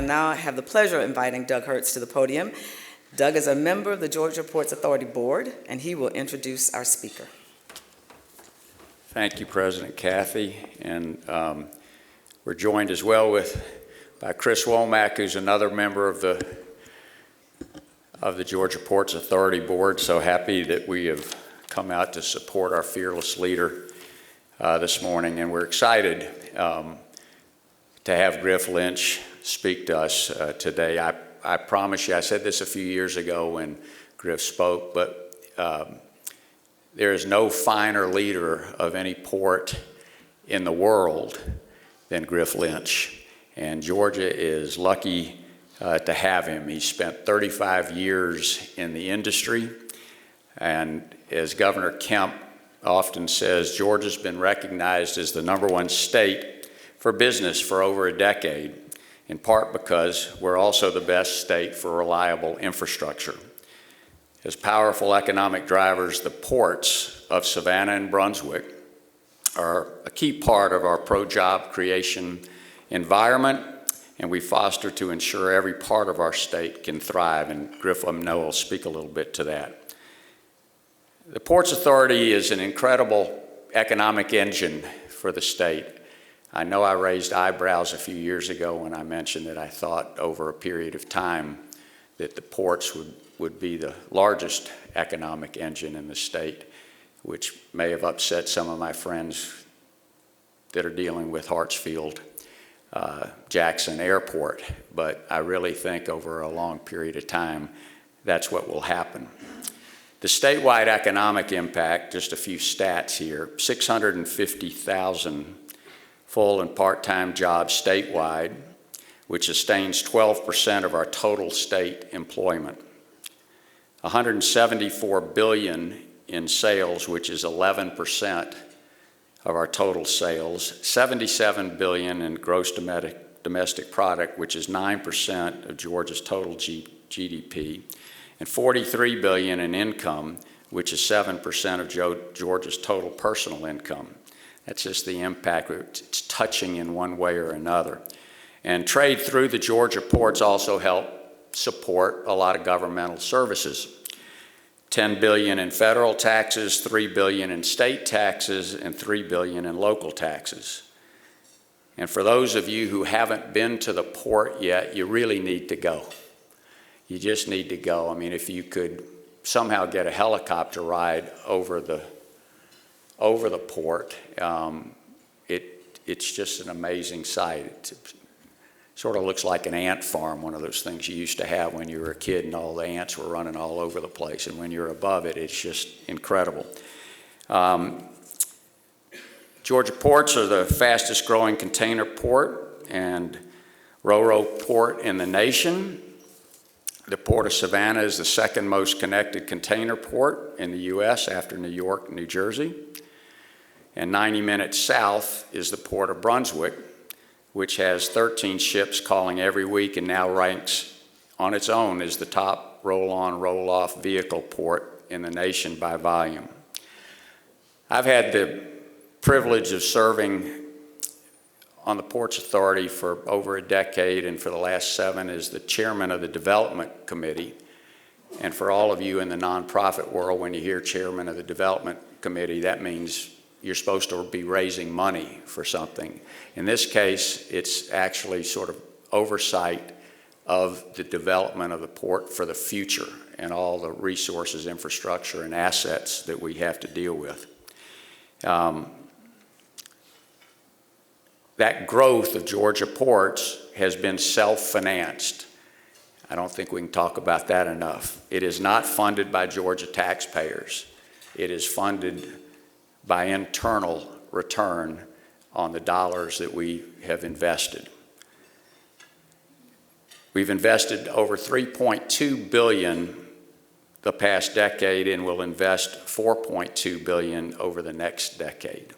now have the pleasure of inviting Doug Hertz to the podium. Doug is a member of the Georgia Ports Authority Board, and he will introduce our speaker. Thank you, President Kathy. And we're joined as well by Chris Womack, who's another member of the Georgia Ports Authority Board. So happy that we have come out to support our fearless leader this morning. And we're excited to have Griff Lynch speak to us today. I promise you, I said this a few years ago when Griff spoke, but there is no finer leader of any port in the world than Griff Lynch. And Georgia is lucky to have him. He spent 35 years in the industry. And as Governor Kemp often says, Georgia's been recognized as the #1 state for business for over a decade, in part because we're also the best state for reliable infrastructure. As powerful economic drivers, the ports of Savannah and Brunswick are a key part of our pro-job creation environment, and we foster to ensure every part of our state can thrive, and Griff, I know, will speak a little bit to that. The Ports Authority is an incredible economic engine for the state. I know I raised eyebrows a few years ago when I mentioned that I thought over a period of time that the ports would be the largest economic engine in the state, which may have upset some of my friends that are dealing with Hartsfield Jackson Airport, but I really think over a long period of time that's what will happen. The statewide economic impact, just a few stats here, 650,000 full and part-time jobs statewide, which sustains 12% of our total state employment. $174 billion in sales, which is 11% of our total sales. $77 billion in gross domestic product, which is 9% of Georgia's total GDP. And $43 billion in income, which is 7% of Georgia's total personal income. That's just the impact it's touching in one way or another. And trade through the Georgia ports also help support a lot of governmental services. $10 billion in federal taxes, $3 billion in state taxes, and $3 billion in local taxes. And for those of you who haven't been to the port yet, you really need to go. You just need to go. I mean, if you could somehow get a helicopter ride over the port, it's just an amazing sight. It sort of looks like an ant farm, one of those things you used to have when you were a kid and all the ants were running all over the place. And when you're above it, it's just incredible. Georgia ports are the fastest growing container port and ro-ro port in the nation. The Port of Savannah is the second most connected container port in the U.S. after New York and New Jersey. And 90 minutes south is the Port of Brunswick, which has 13 ships calling every week and now ranks on its own as the top roll-on, roll-off vehicle port in the nation by volume. I've had the privilege of serving on the Ports Authority for over a decade, and for the last 7 as the chairman of the Development Committee. And for all of you in the nonprofit world, when you hear chairman of the Development Committee, that means you're supposed to be raising money for something. In this case, it's actually sort of oversight of the development of the port for the future and all the resources, infrastructure, and assets that we have to deal with. That growth of Georgia ports has been self-financed. I don't think we can talk about that enough. It is not funded by Georgia taxpayers. It is funded by internal return on the dollars that we have invested. We've invested over $3.2 billion the past decade and will invest $4.2 billion over the next decade.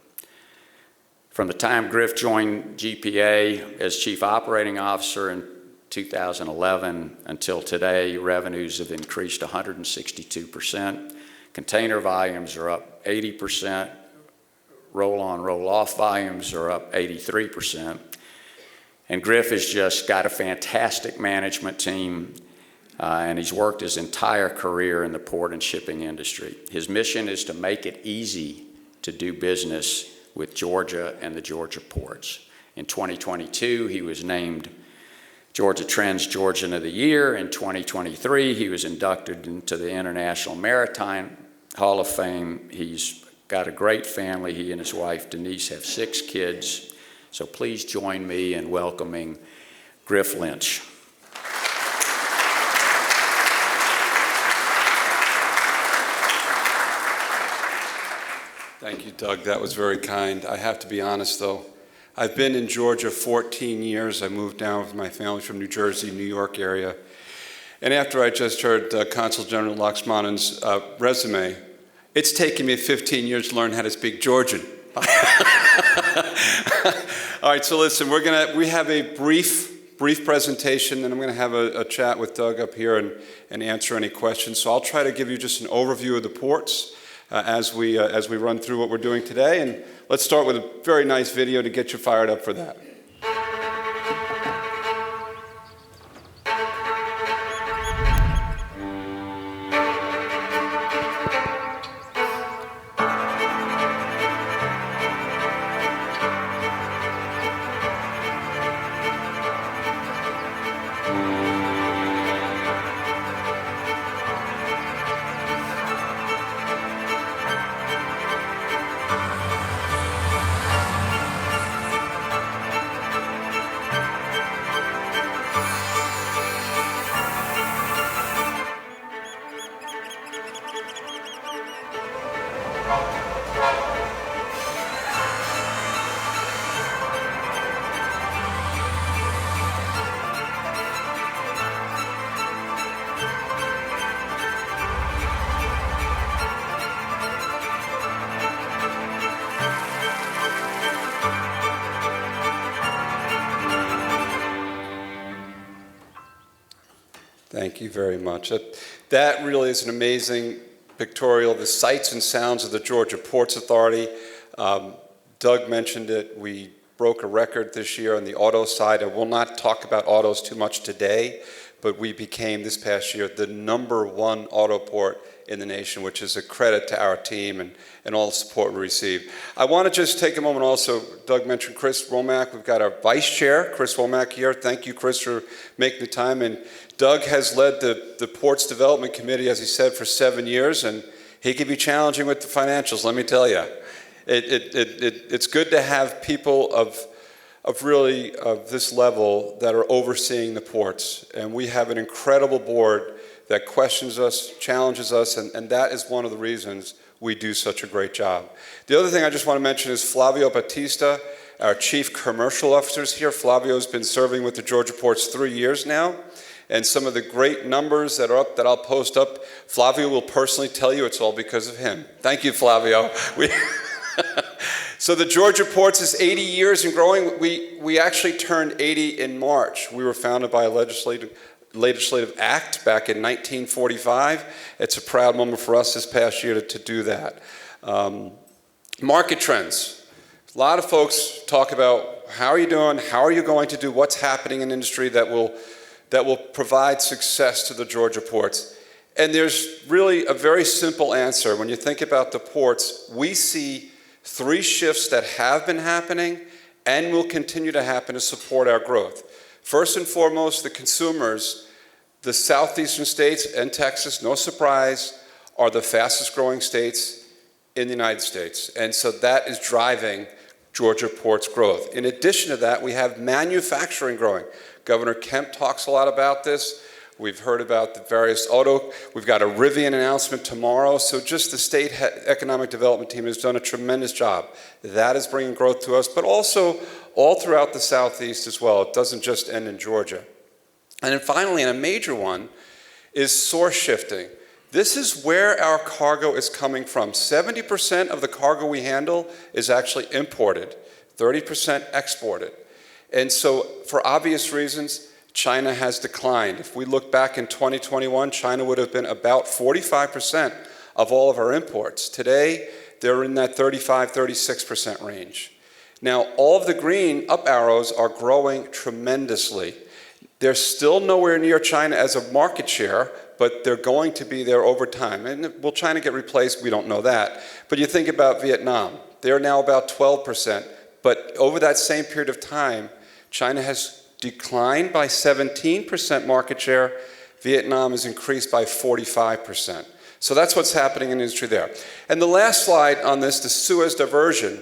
From the time Griff joined GPA as Chief Operating Officer in 2011 until today, revenues have increased 162%. Container volumes are up 80%. Roll-on, roll-off volumes are up 83%. And Griff has just got a fantastic management team, and he's worked his entire career in the port and shipping industry. His mission is to make it easy to do business with Georgia and the Georgia ports. In 2022, he was named Georgia Trends Georgian of the Year. In 2023, he was inducted into the International Maritime Hall of Fame. He's got a great family. He and his wife, Denise, have 6 kids. So please join me in welcoming Griff Lynch. Thank you, Doug. That was very kind. I have to be honest, though. I've been in Georgia 14 years. I moved down with my family from New Jersey, New York area. And after I just heard Consul General Laxmanan's resume, it's taken me 15 years to learn how to speak Georgian. All right, so listen, we have a brief presentation, and I'm going to have a chat with Doug up here and answer any questions. So I'll try to give you just an overview of the ports as we run through what we're doing today. And let's start with a very nice video to get you fired up for that. Thank you very much. That really is an amazing pictorial, the sights and sounds of the Georgia Ports Authority. Doug mentioned it. We broke a record this year on the auto side. I will not talk about autos too much today, but we became this past year the #1 auto port in the nation, which is a credit to our team and all the support we receive. I want to just take a moment also, Doug mentioned Chris Womack. We've got our vice chair, Chris Womack, here. Thank you, Chris, for making the time. And Doug has led the Ports Development Committee, as he said, for 7 years, and he can be challenging with the financials, let me tell you. It's good to have people of this level that are overseeing the ports. And we have an incredible board that questions us, challenges us, and that is one of the reasons we do such a great job. The other thing I just want to mention is Flavio Batista, our Chief Commercial Officer, is here. Flavio's been serving with the Georgia Ports 3 years now, and some of the great numbers that are up that I'll post up, Flavio will personally tell you it's all because of him. Thank you, Flavio. So the Georgia Ports is 80 years and growing. We actually turned 80 in March. We were founded by a legislative act back in 1945. It's a proud moment for us this past year to do that. Market trends. A lot of folks talk about how are you doing, how are you going to do, what's happening in industry that will provide success to the Georgia ports. And there's really a very simple answer. When you think about the ports, we see 3 shifts that have been happening and will continue to happen to support our growth. First and foremost, the consumers, the southeastern states and Texas, no surprise, are the fastest growing states in the United States. And so that is driving Georgia Ports growth. In addition to that, we have manufacturing growing. Governor Kemp talks a lot about this. We've heard about the various we've got a Rivian announcement tomorrow. So just the state economic development team has done a tremendous job. That is bringing growth to us, but also all throughout the Southeast as well. It doesn't just end in Georgia. And then finally, and a major one, is source shifting. This is where our cargo is coming from. 70% of the cargo we handle is actually imported, 30% exported. And so for obvious reasons, China has declined. If we look back in 2021, China would have been about 45% of all of our imports. Today, they're in that 35, 36% range. Now, all of the green up arrows are growing tremendously. They're still nowhere near China as a market share, but they're going to be there over time. And will China get replaced? We don't know that. But you think about Vietnam. They're now about 12%. But over that same period of time, China has declined by 17% market share. Vietnam has increased by 45%. So that's what's happening in the industry there. And the last slide on this, the Suez diversion.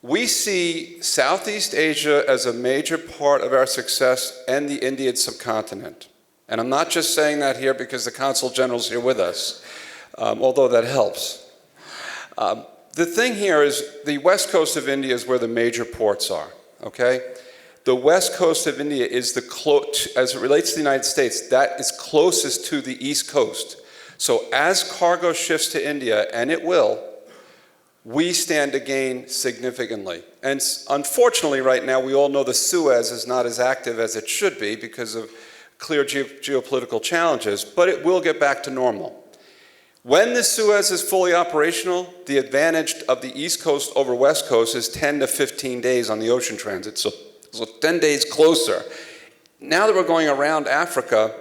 We see Southeast Asia as a major part of our success and the Indian subcontinent. And I'm not just saying that here because the Consul General's here with us, although that helps. The thing here is the west coast of India is where the major ports are, okay? The west coast of India is as it relates to the United States, that is closest to the east coast. So as cargo shifts to India, and it will, we stand to gain significantly. And unfortunately right now, we all know the Suez is not as active as it should be because of clear geopolitical challenges, but it will get back to normal. When the Suez is fully operational, the advantage of the East Coast over West Coast is 10 to 15 days on the ocean transit, so 10 days closer. Now that we're going around Africa,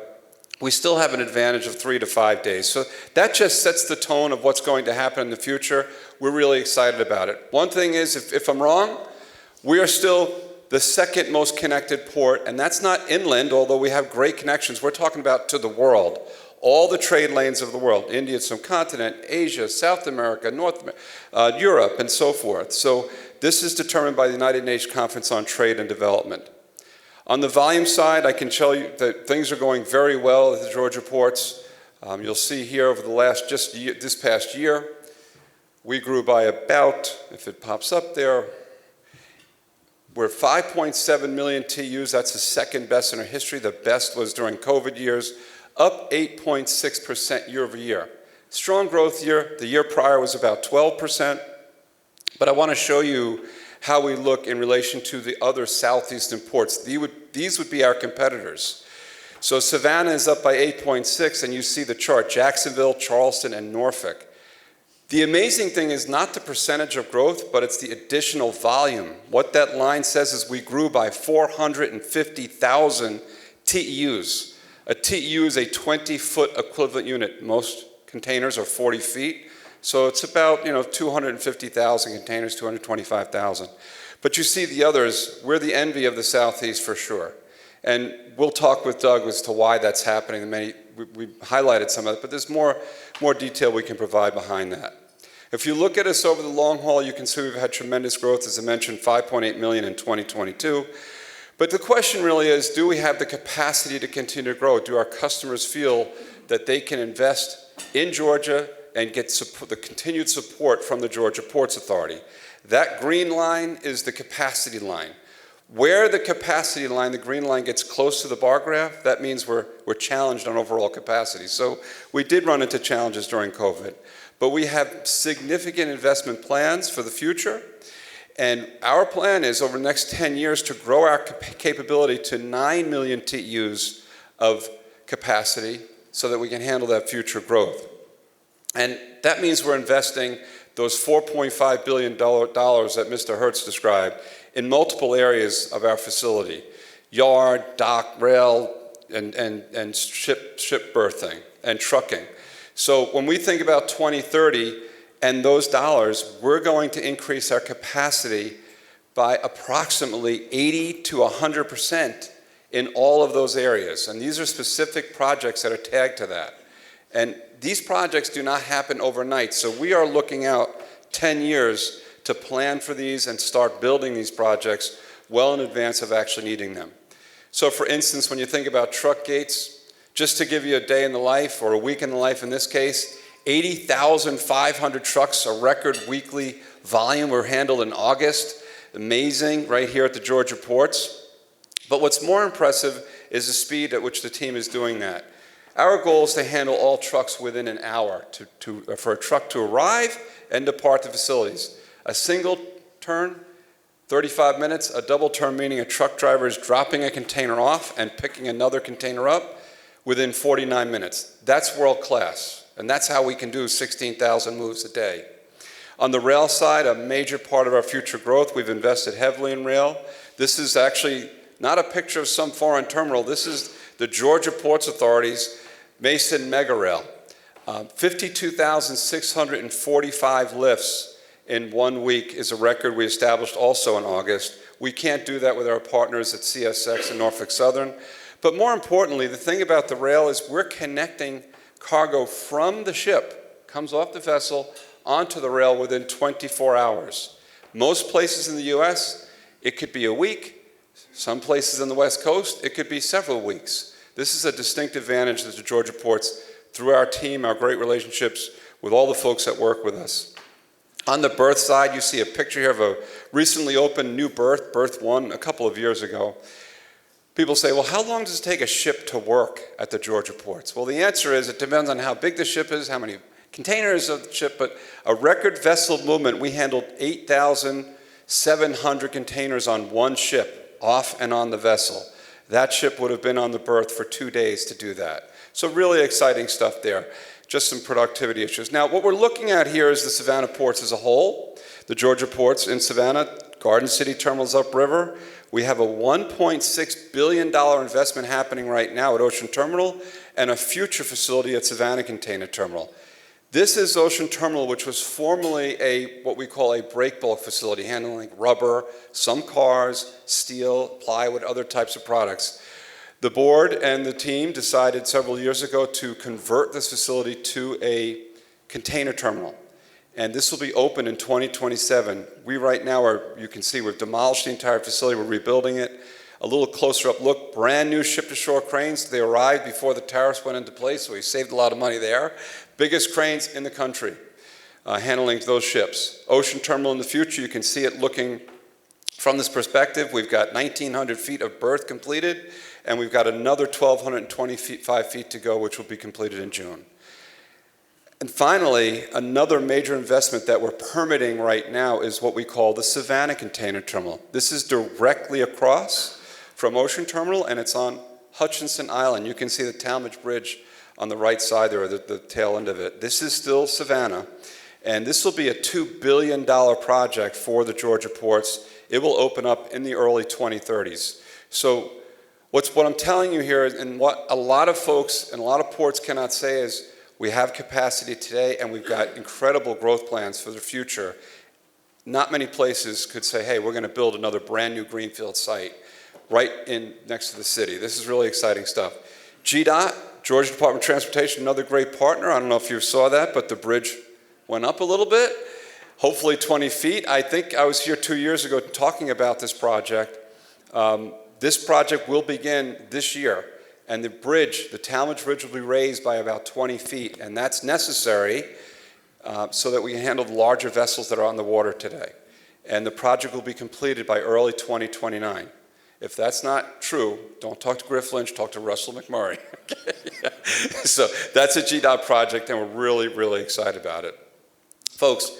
we still have an advantage of 3 to 5 days. So that just sets the tone of what's going to happen in the future. We're really excited about it. One thing is, if I'm wrong, we are still the second most connected port, and that's not inland, although we have great connections. We're talking about to the world. All the trade lanes of the world, India, subcontinent, Asia, South America, North America, Europe, and so forth. So this is determined by the United Nations Conference on Trade and Development. On the volume side, I can tell you that things are going very well at the Georgia ports. You'll see here over the this past year, we grew by about, if it pops up there, we're 5.7 million TEUs. That's the second best in our history. The best was during COVID years, up 8.6% year over year. Strong growth year. The year prior was about 12%. But I want to show you how we look in relation to the other southeastern ports. These would be our competitors. So Savannah is up by 8.6, and you see the chart, Jacksonville, Charleston, and Norfolk. The amazing thing is not the percentage of growth, but it's the additional volume. What that line says is we grew by 450,000 TEUs. A TEU is a 20-foot equivalent unit. Most containers are 40 feet. So it's about 250,000 containers, 225,000. But you see the others, we're the envy of the Southeast for sure. And we'll talk with Doug as to why that's happening. We highlighted some of it, but there's more detail we can provide behind that. If you look at us over the long haul, you can see we've had tremendous growth. As I mentioned, 5.8 million in 2022. But the question really is, do we have the capacity to continue to grow? Do our customers feel that they can invest in Georgia and get the continued support from the Georgia Ports Authority? That green line is the capacity line. Where the capacity line, the green line, gets close to the bar graph, that means we're challenged on overall capacity. So we did run into challenges during COVID, but we have significant investment plans for the future. And our plan is over the next 10 years to grow our capability to 9 million TEUs of capacity so that we can handle that future growth. And that means we're investing those $4.5 billion that Mr. Hertz described in multiple areas of our facility: yard, dock, rail, and ship berthing and trucking. So when we think about 2030 and those dollars, we're going to increase our capacity by approximately 80 to 100% in all of those areas. And these are specific projects that are tagged to that. And these projects do not happen overnight, so we are looking out 10 years to plan for these and start building these projects well in advance of actually needing them. So for instance, when you think about truck gates, just to give you a day in the life, or a week in the life in this case, 80,500 trucks, a record weekly volume, were handled in August. Amazing, right here at the Georgia ports. But what's more impressive is the speed at which the team is doing that. Our goal is to handle all trucks within an hour, for a truck to arrive and depart the facilities. A single turn, 35 minutes. A double turn, meaning a truck driver is dropping a container off and picking another container up within 49 minutes. That's world class, and that's how we can do 16,000 moves a day. On the rail side, a major part of our future growth, we've invested heavily in rail. This is actually not a picture of some foreign terminal. This is the Georgia Ports Authority's Mason Mega Rail. 52,645 lifts in 1 week is a record we established also in August. We can't do that with our partners at CSX and Norfolk Southern. But more importantly, the thing about the rail is we're connecting cargo from the ship, comes off the vessel, onto the rail within 24 hours. Most places in the U.S., it could be a week. Some places on the West Coast, it could be several weeks. This is a distinct advantage that the Georgia Ports, through our team, our great relationships with all the folks that work with us. On the berth side, you see a picture here of a recently opened new berth, Berth 1, a couple of years ago. People say, well, how long does it take a ship to work at the Georgia ports? Well, the answer is it depends on how big the ship is, how many containers of the ship, but a record vessel movement, we handled 8,700 containers on one ship, off and on the vessel. That ship would have been on the berth for 2 days to do that. So really exciting stuff there. Just some productivity issues. Now, what we're looking at here is the Savannah ports as a whole. The Georgia ports in Savannah, Garden City terminals upriver. We have a $1.6 billion investment happening right now at Ocean Terminal and a future facility at Savannah Container Terminal. This is Ocean Terminal, which was formerly what we call a break bulk facility, handling rubber, some cars, steel, plywood, other types of products. The board and the team decided several years ago to convert this facility to a container terminal. And this will be open in 2027. We right now you can see we've demolished the entire facility, we're rebuilding it. A little closer up look, brand new ship-to-shore cranes. They arrived before the tariffs went into place, so we saved a lot of money there. Biggest cranes in the country, handling those ships. Ocean Terminal in the future, you can see it looking from this perspective. We've got 1,900 feet of berth completed, and we've got another 1,225 feet to go, which will be completed in June. And finally, another major investment that we're permitting right now is what we call the Savannah Container Terminal. This is directly across from Ocean Terminal, and it's on Hutchinson Island. You can see the Talmadge Bridge on the right side there, the tail end of it. This is still Savannah, and this will be a $2 billion project for the Georgia ports. It will open up in the early 2030s. So what I'm telling you here, and what a lot of folks and a lot of ports cannot say is, we have capacity today, and we've got incredible growth plans for the future. Not many places could say, hey, we're going to build another brand new greenfield site right in next to the city. This is really exciting stuff. GDOT, Georgia Department of Transportation, another great partner. I don't know if you saw that, but the bridge went up a little bit, hopefully 20 feet. I think I was here 2 years ago talking about this project. This project will begin this year. And the bridge, the Talmadge Bridge, will be raised by about 20 feet, and that's necessary so that we can handle the larger vessels that are on the water today. And the project will be completed by early 2029. If that's not true, don't talk to Griff Lynch, talk to Russell McMurray. So that's a GDOT project, and we're really, really excited about it. Folks,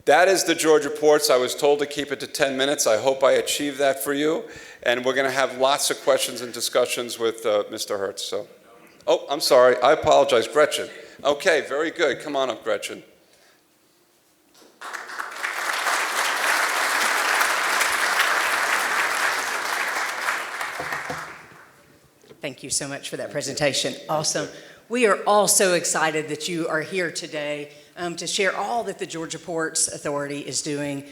that is the Georgia ports. I was told to keep it to 10 minutes. I hope I achieved that for you. And we're going to have lots of questions and discussions with Mr. Hertz. So, oh, I'm sorry. I apologize. Gretchen. Okay, very good. Come on up, Gretchen. Thank you so much for that presentation. Awesome. We are all so excited that you are here today to share all that the Georgia Ports Authority is doing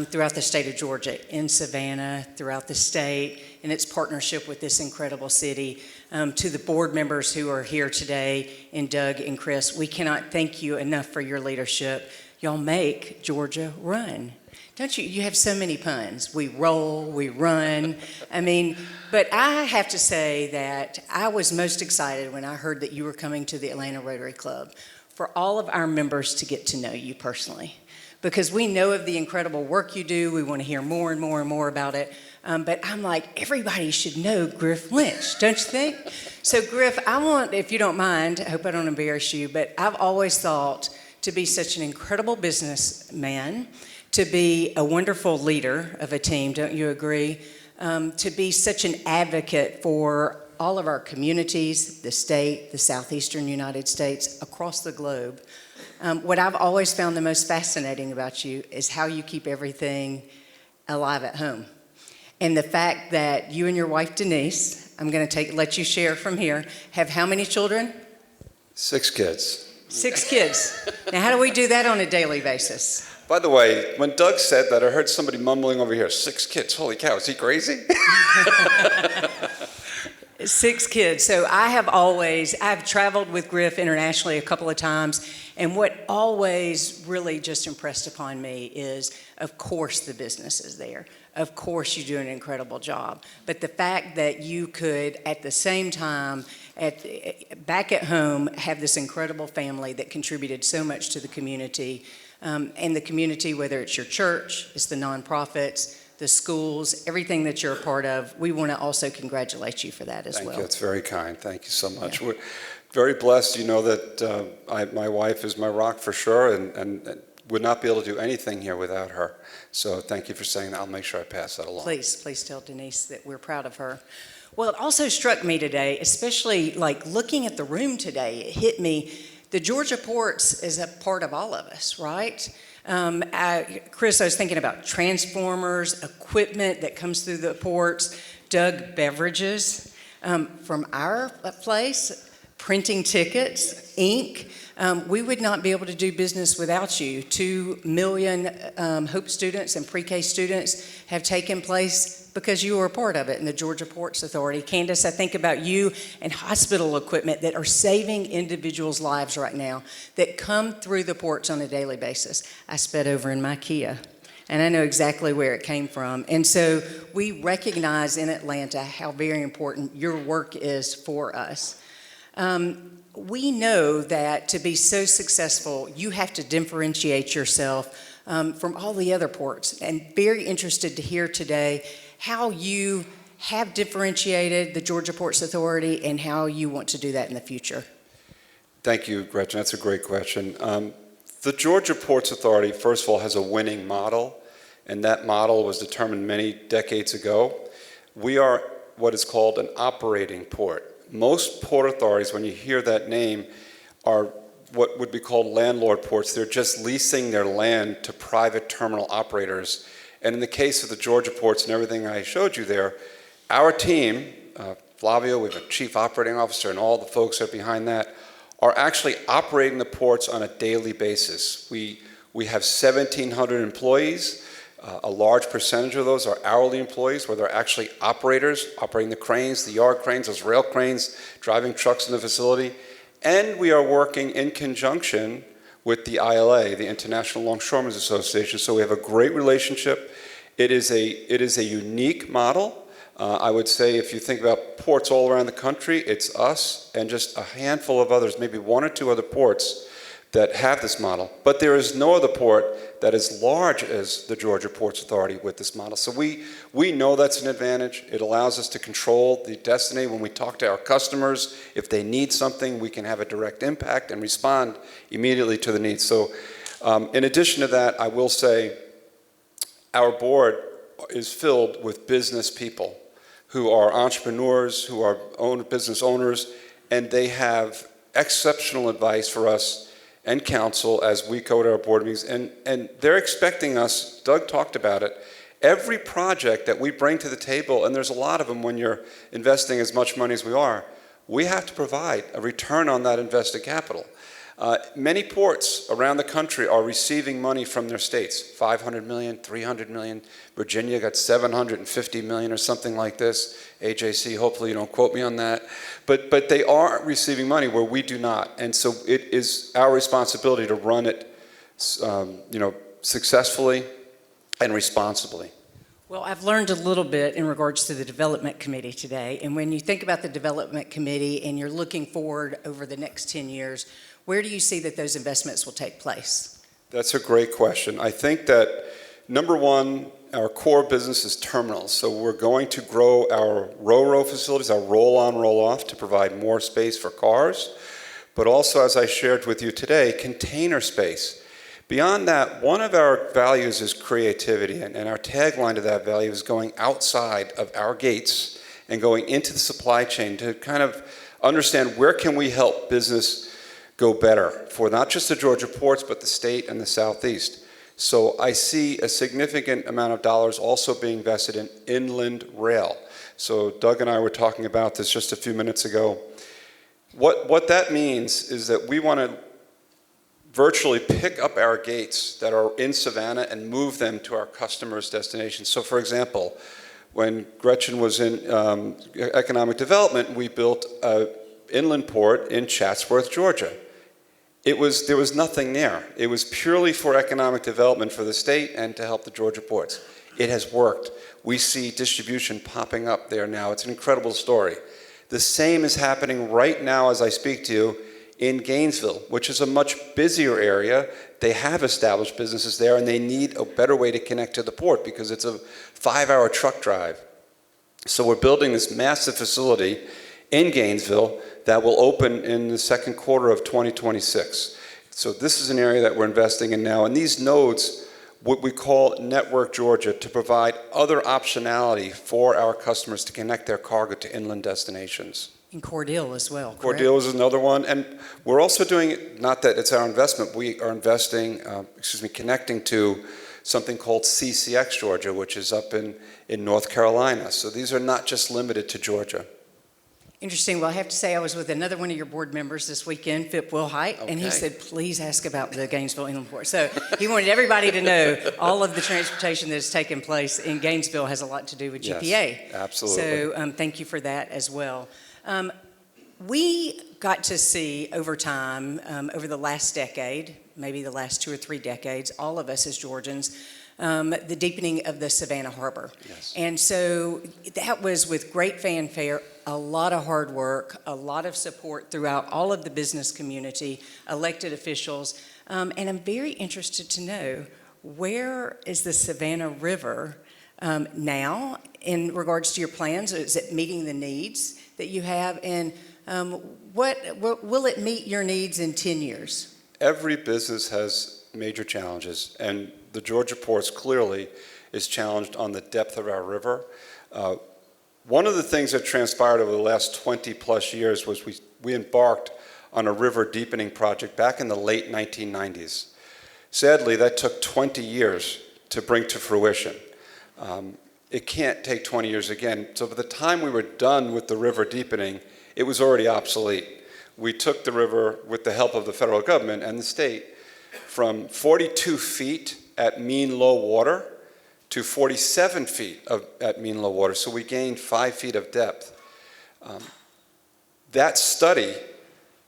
throughout the state of Georgia, in Savannah, throughout the state, in its partnership with this incredible city. To the board members who are here today, and Doug and Chris, we cannot thank you enough for your leadership. Y'all make Georgia run. Don't you? You have so many puns. We roll, we run. I mean, but I have to say that I was most excited when I heard that you were coming to the Atlanta Rotary Club for all of our members to get to know you personally. Because we know of the incredible work you do. We want to hear more and more and more about it. But I'm like, everybody should know Griff Lynch, don't you think? So Griff, I want, if you don't mind, I hope I don't embarrass you, but I've always thought to be such an incredible businessman, to be a wonderful leader of a team, don't you agree? To be such an advocate for all of our communities, the state, the southeastern United States, across the globe. What I've always found the most fascinating about you is how you keep everything alive at home. And the fact that you and your wife, Denise, I'm going to let you share from here, have how many children? 6 kids. 6 kids. Now, how do we do that on a daily basis? By the way, when Doug said that, I heard somebody mumbling over here, 6 kids. Holy cow, is he crazy? 6 kids. So I've traveled with Griff internationally a couple of times, and what always really just impressed upon me is, of course, the business is there. Of course, you do an incredible job. But the fact that you could, at the same time, back at home, have this incredible family that contributed so much to the community, and the community, whether it's your church, it's the nonprofits, the schools, everything that you're a part of, we want to also congratulate you for that as well. Thank you. That's very kind. Thank you so much. Yeah. We're very blessed. You know that my wife is my rock for sure, and would not be able to do anything here without her. So thank you for saying that. I'll make sure I pass that along. Please tell Denise that we're proud of her. Well, it also struck me today, especially like looking at the room today, it hit me, the Georgia Ports is a part of all of us, right? Chris, I was thinking about transformers, equipment that comes through the ports, Doug, beverages from our place, printing tickets, ink. We would not be able to do business without you. 2 million Hope students and pre-K students have taken place because you were a part of it in the Georgia Ports Authority. Candace, I think about you and hospital equipment that are saving individuals' lives right now that come through the ports on a daily basis. I sped over in my Kia, and I know exactly where it came from. And so we recognize in Atlanta how very important your work is for us. We know that to be so successful, you have to differentiate yourself from all the other ports. And very interested to hear today how you have differentiated the Georgia Ports Authority and how you want to do that in the future. Thank you, Gretchen. That's a great question. The Georgia Ports Authority, first of all, has a winning model, and that model was determined many decades ago. We are what is called an operating port. Most port authorities, when you hear that name, are what would be called landlord ports. They're just leasing their land to private terminal operators. And in the case of the Georgia ports and everything I showed you there, our team, Flavio, we have a chief operating officer, and all the folks that are behind that, are actually operating the ports on a daily basis. We have 1,700 employees. A large percentage of those are hourly employees, where they're actually operators, operating the cranes, the yard cranes, those rail cranes, driving trucks in the facility. And we are working in conjunction with the ILA, the International Longshoremen's Association. So we have a great relationship. It is a unique model. I would say if you think about ports all around the country, it's us and just a handful of others, maybe 1 or 2 other ports that have this model. But there is no other port that is large as the Georgia Ports Authority with this model. So we know that's an advantage. It allows us to control the destiny. When we talk to our customers, if they need something, we can have a direct impact and respond immediately to the needs. So in addition to that, I will say our board is filled with business people who are entrepreneurs, who are business owners, and they have exceptional advice for us and counsel as we go to our board meetings. And they're expecting us, Doug talked about it, every project that we bring to the table, and there's a lot of them when you're investing as much money as we are, we have to provide a return on that invested capital. Many ports around the country are receiving money from their states, 500 million, 300 million. Virginia got 750 million or something like this. AJC, hopefully you don't quote me on that. But they are receiving money where we do not. And so it is our responsibility to run it successfully and responsibly. Well, I've learned a little bit in regards to the development committee today. And when you think about the development committee and you're looking forward over the next 10 years, where do you see that those investments will take place? That's a great question. I think that, number one, our core business is terminals. So we're going to grow our ro-ro facilities, our roll-on, roll-off, to provide more space for cars. But also, as I shared with you today, container space. Beyond that, one of our values is creativity, and our tagline to that value is going outside of our gates and going into the supply chain to kind of understand where can we help business go better for not just the Georgia ports, but the state and the Southeast. So I see a significant amount of dollars also being invested in inland rail. So Doug and I were talking about this just a few minutes ago. What that means is that we want to virtually pick up our gates that are in Savannah and move them to our customers' destinations. So for example, when Gretchen was in economic development, we built an inland port in Chatsworth, Georgia. There was nothing there. It was purely for economic development for the state and to help the Georgia ports. It has worked. We see distribution popping up there now. It's an incredible story. The same is happening right now as I speak to you in Gainesville, which is a much busier area. They have established businesses there, and they need a better way to connect to the port because it's a 5-hour truck drive. So we're building this massive facility in Gainesville that will open in the second quarter of 2026. So this is an area that we're investing in now. And these nodes, what we call Network Georgia, to provide other optionality for our customers to connect their cargo to inland destinations. In Cordele as well, correct? Cordele is another one. And we're also doing it, not that it's our investment, we are investing, connecting to something called CCX Georgia, which is up in North Carolina. So these are not just limited to Georgia. Interesting. Well, I have to say I was with another one of your board members this weekend, Phip Wilhite, and he said, please ask about the Gainesville Inland Port. So he wanted everybody to know all of the transportation that has taken place in Gainesville has a lot to do with GPA. Yes, absolutely. So thank you for that as well. We got to see over time, over the last decade, maybe the last 2 or 3 decades, all of us as Georgians, the deepening of the Savannah Harbor. Yes. And so that was with great fanfare, a lot of hard work, a lot of support throughout all of the business community, elected officials. And I'm very interested to know, where is the Savannah River now in regards to your plans? Is it meeting the needs that you have? And what will it meet your needs in 10 years? Every business has major challenges, and the Georgia ports clearly is challenged on the depth of our river. One of the things that transpired over the last 20 plus years was we embarked on a river deepening project back in the late 1990s. Sadly, that took 20 years to bring to fruition. It can't take 20 years again. So by the time we were done with the river deepening, it was already obsolete. We took the river, with the help of the federal government and the state, from 42 feet at mean low water to 47 feet at mean low water. So we gained 5 feet of depth. That study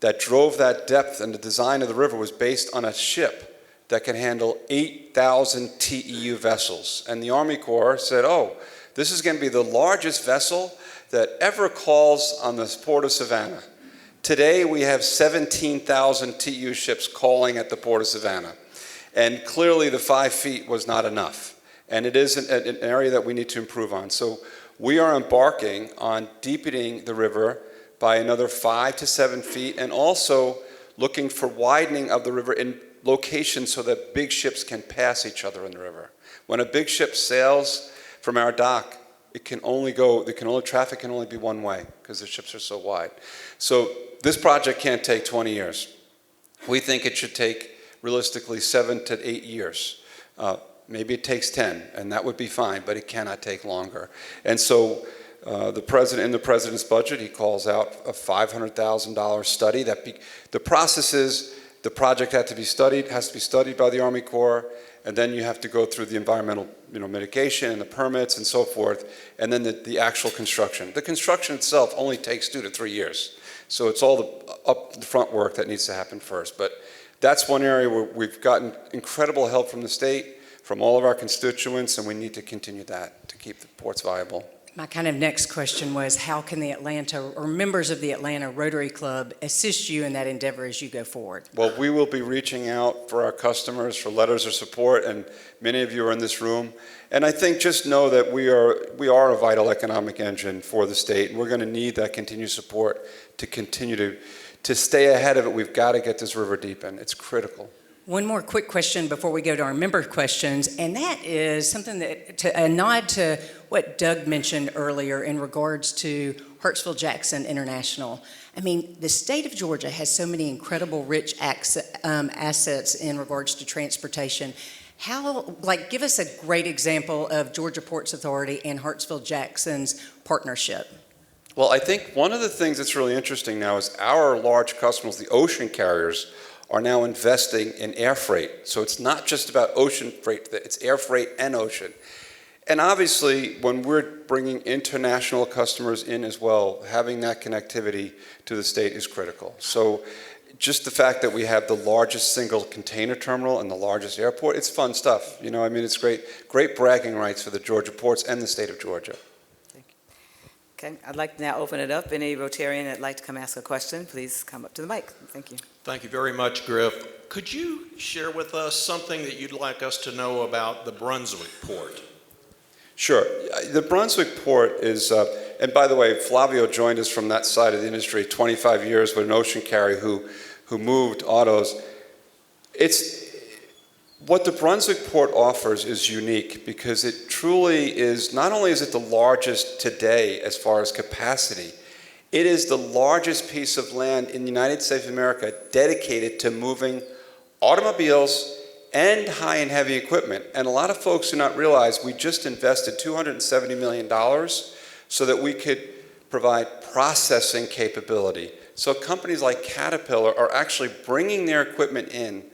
that drove that depth and the design of the river was based on a ship that can handle 8,000 TEU vessels. And the Army Corps said, oh, this is going to be the largest vessel that ever calls on the port of Savannah. Today, we have 17,000 TEU ships calling at the port of Savannah. And clearly, the 5 feet was not enough. And it is an area that we need to improve on. So we are embarking on deepening the river by another 5 to 7 feet, and also looking for widening of the river in locations so that big ships can pass each other in the river. When a big ship sails from our dock, traffic can only be one way because the ships are so wide. So this project can't take 20 years. We think it should take, realistically, 7 to 8 years. Maybe it takes 10, and that would be fine, but it cannot take longer. And so the president, in the president's budget, he calls out a $500,000 study. The process is the project has to be studied by the Army Corps, and then you have to go through the environmental mitigation and the permits and so forth, and then the actual construction. The construction itself only takes 2 to 3 years. So it's all the front work that needs to happen first. But that's one area where we've gotten incredible help from the state, from all of our constituents, and we need to continue that to keep the ports viable. My kind of next question was, how can the Atlanta, or members of the Atlanta Rotary Club, assist you in that endeavor as you go forward? Well, we will be reaching out for our customers for letters of support, and many of you are in this room. And I think just know that we are a vital economic engine for the state, and we're going to need that continued support to continue to stay ahead of it. We've got to get this river deepened. It's critical. One more quick question before we go to our member questions, and that is something a nod to what Doug mentioned earlier in regards to Hartsville-Jackson International. I mean, the state of Georgia has so many incredible rich assets in regards to transportation. Give us a great example of Georgia Ports Authority and Hartsville-Jackson's partnership. Well, I think one of the things that's really interesting now is our large customers, the ocean carriers, are now investing in air freight. So it's not just about ocean freight, it's air freight and ocean. And obviously, when we're bringing international customers in as well, having that connectivity to the state is critical. So just the fact that we have the largest single container terminal and the largest airport, it's fun stuff. You know, I mean, it's great bragging rights for the Georgia ports and the state of Georgia. Okay, I'd like to now open it up. Any Rotarian that'd like to come ask a question, please come up to the mic. Thank you. Thank you very much, Griff. Could you share with us something that you'd like us to know about the Brunswick port? Sure. The Brunswick port is, and by the way, Flavio joined us from that side of the industry, 25 years with an ocean carrier who moved autos. What the Brunswick port offers is unique because it truly is, not only is it the largest today as far as capacity, it is the largest piece of land in the United States of America dedicated to moving automobiles and high and heavy equipment. And a lot of folks do not realize we just invested $270 million so that we could provide processing capability. So companies like Caterpillar are actually bringing their equipment in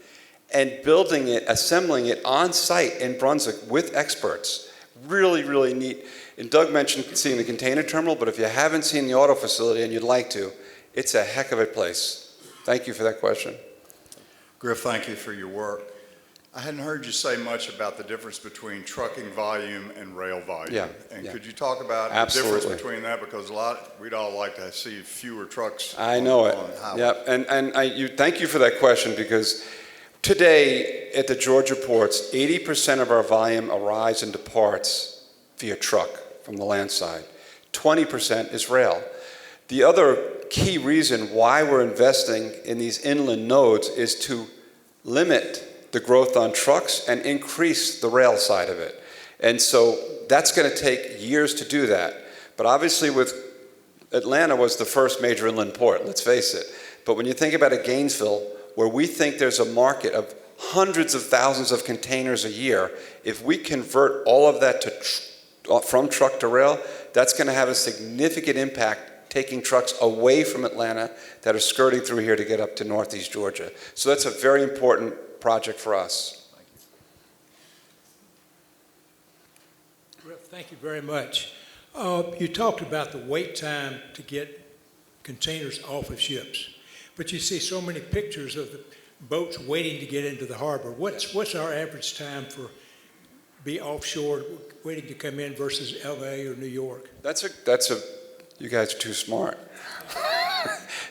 and building it, assembling it on site in Brunswick with experts. Really, really neat. And Doug mentioned seeing the container terminal, but if you haven't seen the auto facility and you'd like to, it's a heck of a place. Thank you for that question. Griff, thank you for your work. I hadn't heard you say much about the difference between trucking volume and rail volume. Yeah, and yeah. could you talk about Absolutely. the difference between that? Because we'd all like to see fewer trucks. I know it. On highways. Yep. And thank you for that question because today at the Georgia ports, 80% of our volume arrives and departs via truck from the land side. 20% is rail. The other key reason why we're investing in these inland nodes is to limit the growth on trucks and increase the rail side of it. And so that's going to take years to do that. But obviously Atlanta was the first major inland port, let's face it. But when you think about a Gainesville, where we think there's a market of hundreds of thousands of containers a year, if we convert all of that from truck to rail, that's going to have a significant impact taking trucks away from Atlanta that are skirting through here to get up to Northeast Georgia. So that's a very important project for us. Griff, thank you very much. You talked about the wait time to get containers off of ships, but you see so many pictures of the boats waiting to get into the harbor. What's our average time for be offshore waiting to come in versus LA or New York? You guys are too smart.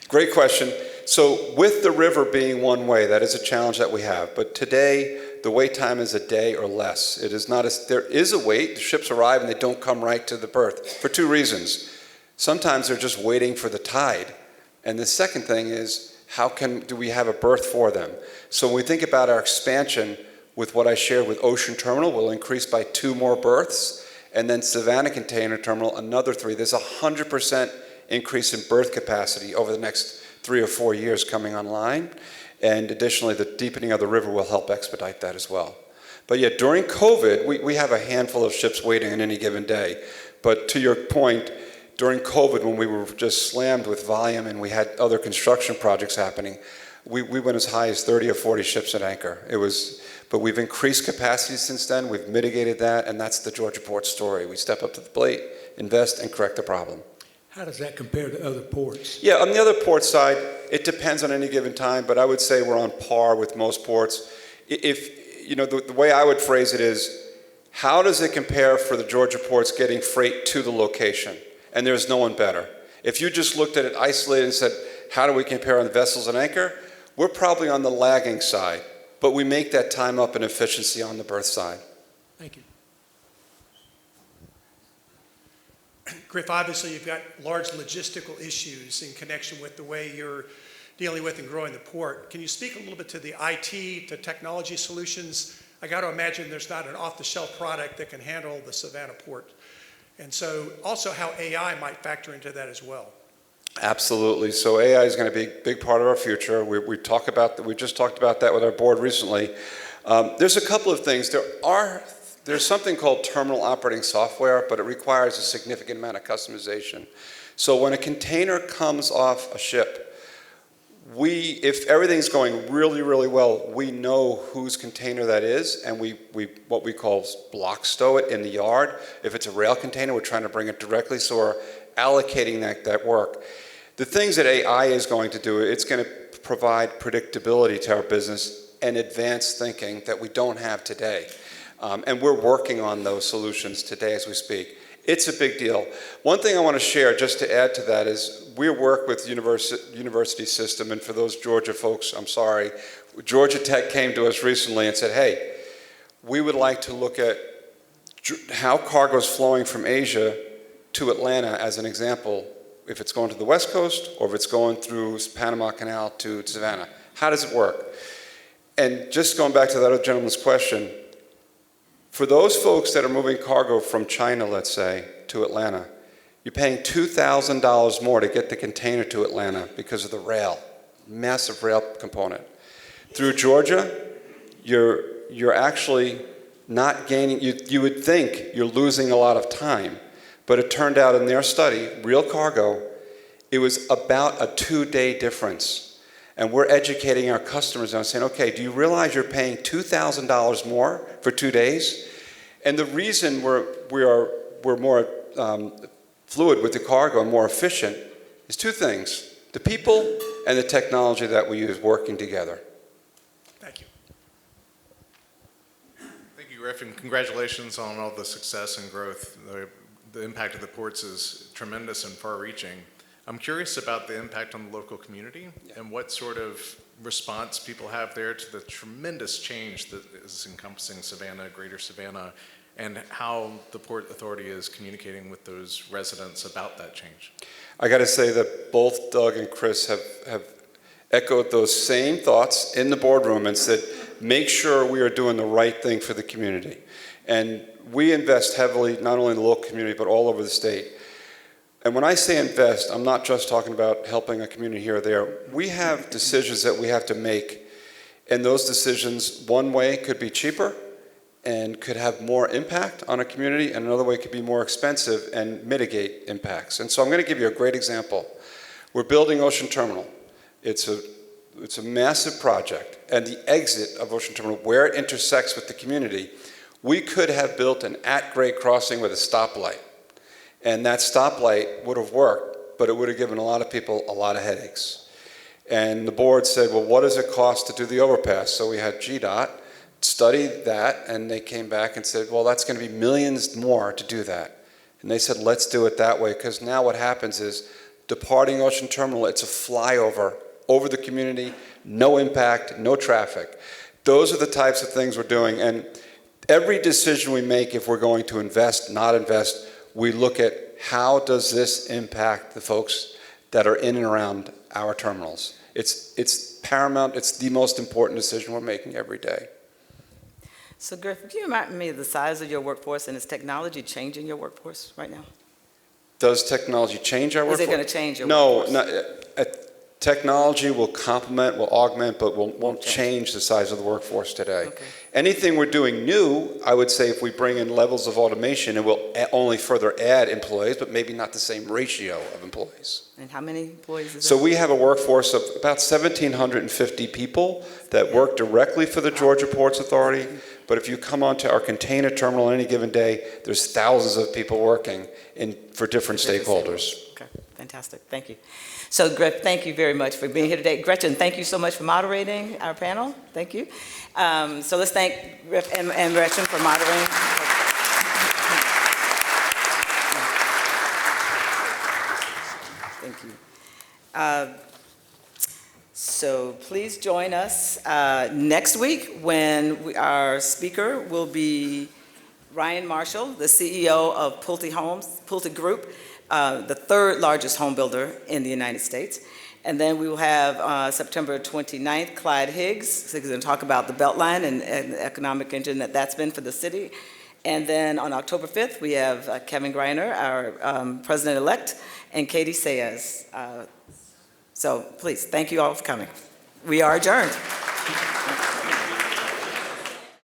Great question. So with the river being one way, that is a challenge that we have. But today, the wait time is a day or less. It is not there is a wait. The ships arrive and they don't come right to the berth for two reasons. Sometimes they're just waiting for the tide. And the second thing is, do we have a berth for them? So when we think about our expansion with what I shared with Ocean Terminal, we'll increase by 2 more berths. And then Savannah Container Terminal, another 3. There's 100% increase in berth capacity over the next 3 or 4 years coming online. And additionally, the deepening of the river will help expedite that as well. But yet during COVID, we have a handful of ships waiting on any given day. But to your point, during COVID, when we were just slammed with volume and we had other construction projects happening, we went as high as 30 or 40 ships at anchor. But we've increased capacity since then. We've mitigated that, and that's the Georgia Port story. We step up to the plate, invest, and correct the problem. How does that compare to other ports? Yeah, on the other port side, it depends on any given time, but I would say we're on par with most ports. The way I would phrase it is, how does it compare for the Georgia ports getting freight to the location? And there's no one better. If you just looked at it isolated and said, how do we compare on the vessels and anchor? We're probably on the lagging side, but we make that time up in efficiency on the berth side. Thank you. Griff, obviously you've got large logistical issues in connection with the way you're dealing with and growing the port. Can you speak a little bit to the IT, to technology solutions? I got to imagine there's not an off-the-shelf product that can handle the Savannah port. And so also how AI might factor into that as well. Absolutely. So AI is going to be a big part of our future. We talk about that. We just talked about that with our board recently. There's a couple of things. There's something called terminal operating software, but it requires a significant amount of customization. So when a container comes off a ship, if everything's going really, really well, we know whose container that is, and we what we call block stow it in the yard. If it's a rail container, we're trying to bring it directly, so we're allocating that work. The things that AI is going to do, it's going to provide predictability to our business and advanced thinking that we don't have today. And we're working on those solutions today as we speak. It's a big deal. One thing I want to share, just to add to that, is we work with university system, and for those Georgia folks, I'm sorry, Georgia Tech came to us recently and said, hey, we would like to look at how cargo is flowing from Asia to Atlanta as an example, if it's going to the West Coast or if it's going through Panama Canal to Savannah. How does it work? And just going back to that other gentleman's question, for those folks that are moving cargo from China, let's say, to Atlanta, you're paying $2,000 more to get the container to Atlanta because of the rail, massive rail component. Through Georgia, you're actually not gaining, you would think you're losing a lot of time, but it turned out in their study, real cargo, it was about a 2-day difference. And we're educating our customers and saying, okay, do you realize you're paying $2,000 more for 2 days? And the reason we're more fluid with the cargo and more efficient is 2 things: the people and the technology that we use working together. Thank you. Thank you, Griff, and congratulations on all the success and growth. The impact of the ports is tremendous and far-reaching. I'm curious about the impact on the local community and what sort of response people have there to the tremendous change that is encompassing Savannah, Greater Savannah, and how the Port Authority is communicating with those residents about that change. I got to say that both Doug and Chris have echoed those same thoughts in the boardroom and said, make sure we are doing the right thing for the community. And we invest heavily, not only in the local community, but all over the state. And when I say invest, I'm not just talking about helping a community here or there. We have decisions that we have to make, and those decisions, one way could be cheaper and could have more impact on a community, and another way could be more expensive and mitigate impacts. And so I'm going to give you a great example. We're building Ocean Terminal. It's a massive project, and the exit of Ocean Terminal, where it intersects with the community, we could have built an at-grade crossing with a stoplight. And that stoplight would have worked, but it would have given a lot of people a lot of headaches. And the board said, well, what does it cost to do the overpass? So we had GDOT study that, and they came back and said, well, that's going to be millions more to do that. And they said, let's do it that way, because now what happens is, departing Ocean Terminal, it's a flyover over the community, no impact, no traffic. Those are the types of things we're doing. And every decision we make, if we're going to invest, not invest, we look at how does this impact the folks that are in and around our terminals. It's paramount. It's the most important decision we're making every day. So Griff, can you remind me of the size of your workforce, and is technology changing your workforce right now? Does technology change our workforce? Is it going to change your workforce? No, technology will complement, will augment, but won't change the size of the workforce today. Okay. Anything we're doing new, I would say if we bring in levels of automation, it will only further add employees, but maybe not the same ratio of employees. And how many employees is So that? we have a workforce of about 1,750 people that work directly for the Georgia Ports Authority, but if you come onto our container terminal on any given day, there's thousands of people working for different stakeholders. Okay, fantastic, thank you. So Griff, thank you very much for being here today. Gretchen, thank you so much for moderating our panel, thank you. So let's thank Griff and Gretchen for moderating. Thank you. So please join us next week when our speaker will be Ryan Marshall, the CEO of Pulte Group, the 3rd largest home builder in the United States. And then we will have September 29th, Clyde Higgs, so he's going to talk about the Beltline and the economic engine that's been for the city. And then on October 5th, we have Kevin Greiner, our president-elect, and Katie Sayers. So please, thank you all for coming. We are adjourned.